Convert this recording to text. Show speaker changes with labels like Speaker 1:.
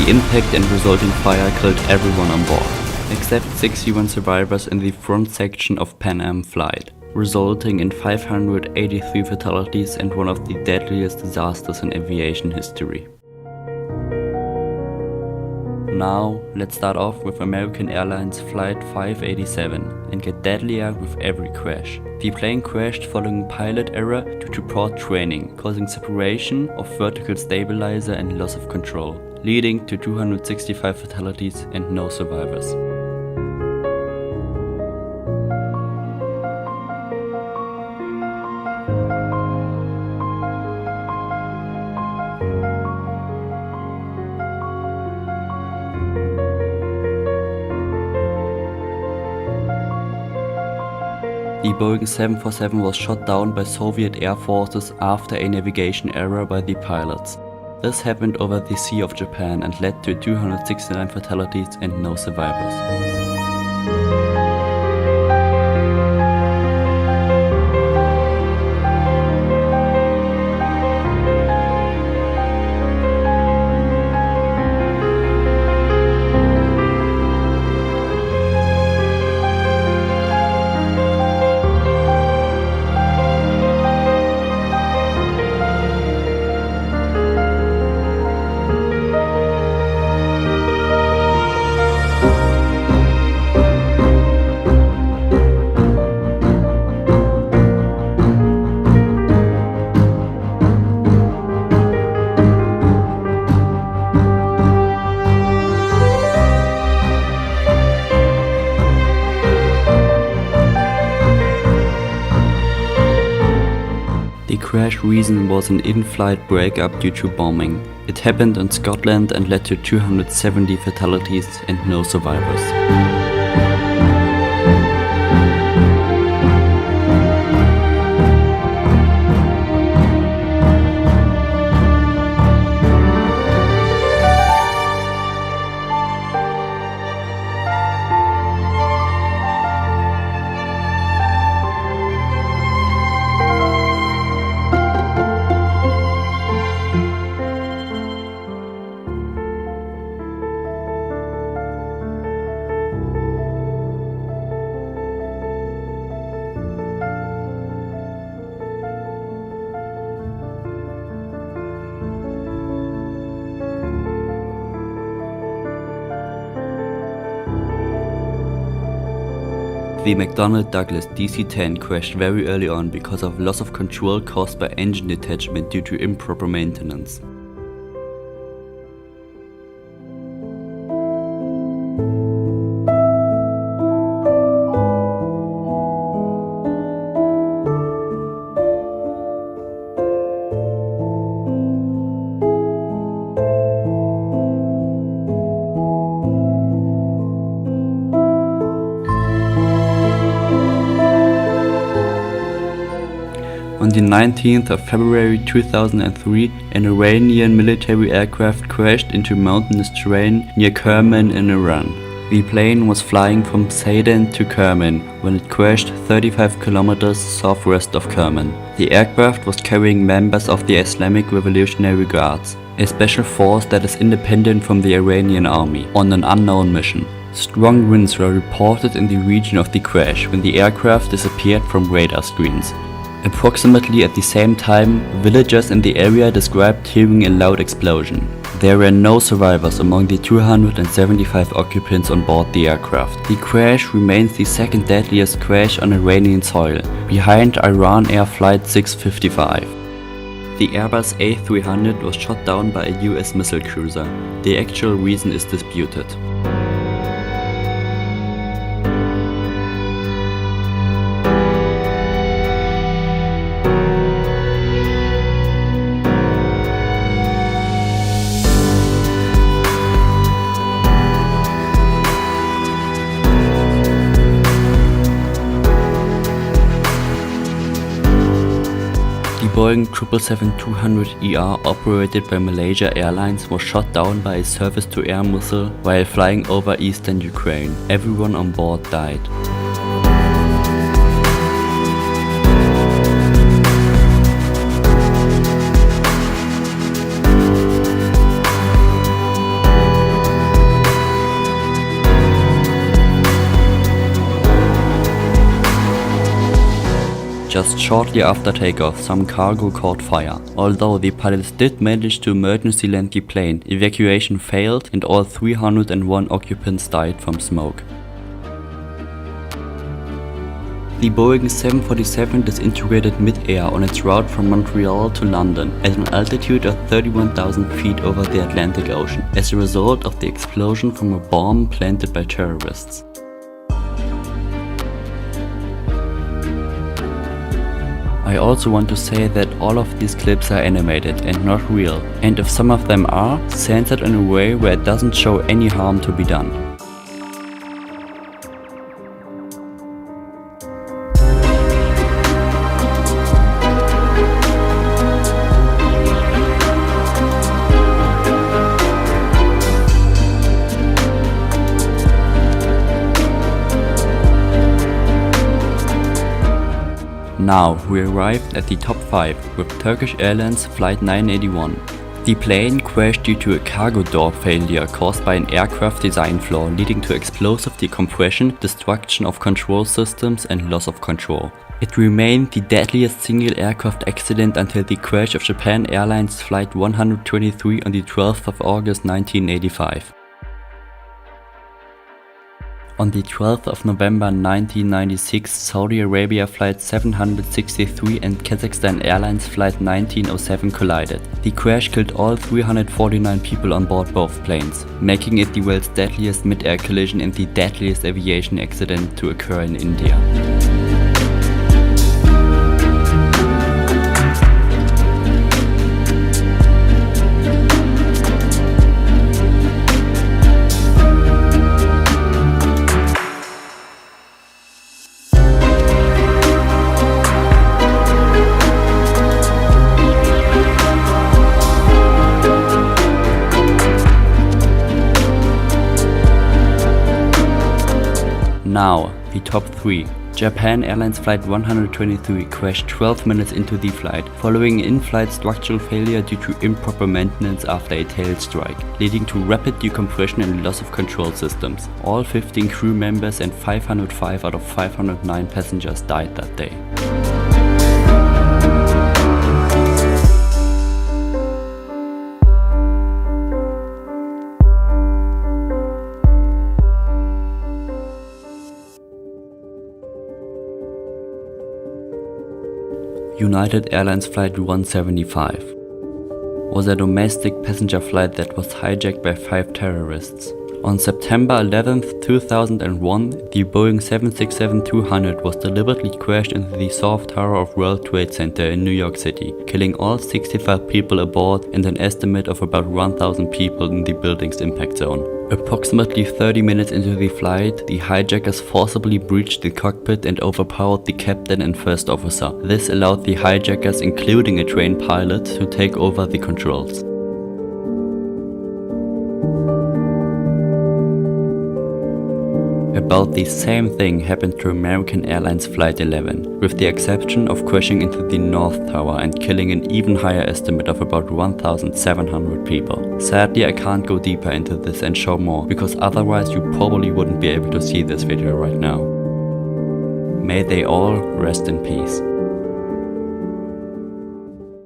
Speaker 1: The impact and resulting fire killed everyone on board, except 61 survivors in the front section of Pan Am flight, resulting in 583 fatalities and one of the deadliest disasters in aviation history. Now, let's start off with American Airlines Flight 587 and get deadlier with every crash. The plane crashed following pilot error due to poor training, causing separation of vertical stabilizer and loss of control, leading to 265 fatalities and no survivors. The Boeing 747 was shot down by Soviet air forces after a navigation error by the pilots. This happened over the Sea of Japan and led to 269 fatalities and no survivors. The crash reason was an in-flight breakup due to bombing. It happened in Scotland and led to 270 fatalities and no survivors. The McDonnell Douglas DC-10 crashed very early on because of loss of control caused by engine detachment due to improper maintenance. On the 19th of February 2003, an Iranian military aircraft crashed into mountainous terrain near Kerman in Iran. The plane was flying from Seydan to Kerman when it crashed 35 kilometers southwest of Kerman. The aircraft was carrying members of the Islamic Revolutionary Guards, a special force that is independent from the Iranian army, on an unknown mission. Strong winds were reported in the region of the crash when the aircraft disappeared from radar screens. Approximately at the same time, villagers in the area described hearing a loud explosion. There were no survivors among the 275 occupants on board the aircraft. The crash remains the second deadliest crash on Iranian soil, behind Iran Air Flight 655. The Airbus A300 was shot down by a US missile cruiser. The actual reason is disputed. The Boeing 777-200ER operated by Malaysia Airlines was shot down by a surface-to-air missile while flying over eastern Ukraine. Everyone on board died. Just shortly after takeoff, some cargo caught fire. Although the pilots did manage to emergency land the plane, evacuation failed and all 301 occupants died from smoke. The Boeing 747 disintegrated mid-air on its route from Montreal to London at an altitude of 31,000 feet over the Atlantic Ocean as a result of the explosion from a bomb planted by terrorists. I also want to say that all of these clips are animated and not real, and if some of them are, censored in a way where it doesn't show any harm to be done. Now we arrived at the top 5 with Turkish Airlines Flight 981. The plane crashed due to a cargo door failure caused by an aircraft design flaw leading to explosive decompression, destruction of control systems and loss of control. It remained the deadliest single aircraft accident until the crash of Japan Airlines Flight 123 on the 12th of August 1985. On the 12th of November 1996, Saudi Arabia Flight 763 and Kazakhstan Airlines Flight 1907 collided. The crash killed all 349 people on board both planes, making it the world's deadliest mid-air collision and the deadliest aviation accident to occur in India. Now, the top 3. Japan Airlines Flight 123 crashed 12 minutes into the flight, following in-flight structural failure due to improper maintenance after a tail strike, leading to rapid decompression and loss of control systems. All 15 crew members and 505 out of 509 passengers died that day. United Airlines Flight 175 was a domestic passenger flight that was hijacked by 5 terrorists. On September 11, 2001, the Boeing 767-200 was deliberately crashed into the South Tower of World Trade Center in New York City, killing all 65 people aboard and an estimate of about 1,000 people in the building's impact zone. Approximately 30 minutes into the flight, the hijackers forcibly breached the cockpit and overpowered the captain and first officer. This allowed the hijackers, including a trained pilot, to take over the controls. About the same thing happened to American Airlines Flight 11, with the exception of crashing into the North Tower and killing an even higher estimate of about 1,700 people. Sadly, I can't go deeper into this and show more, because otherwise you probably wouldn't be able to see this video right now. May they all rest in peace.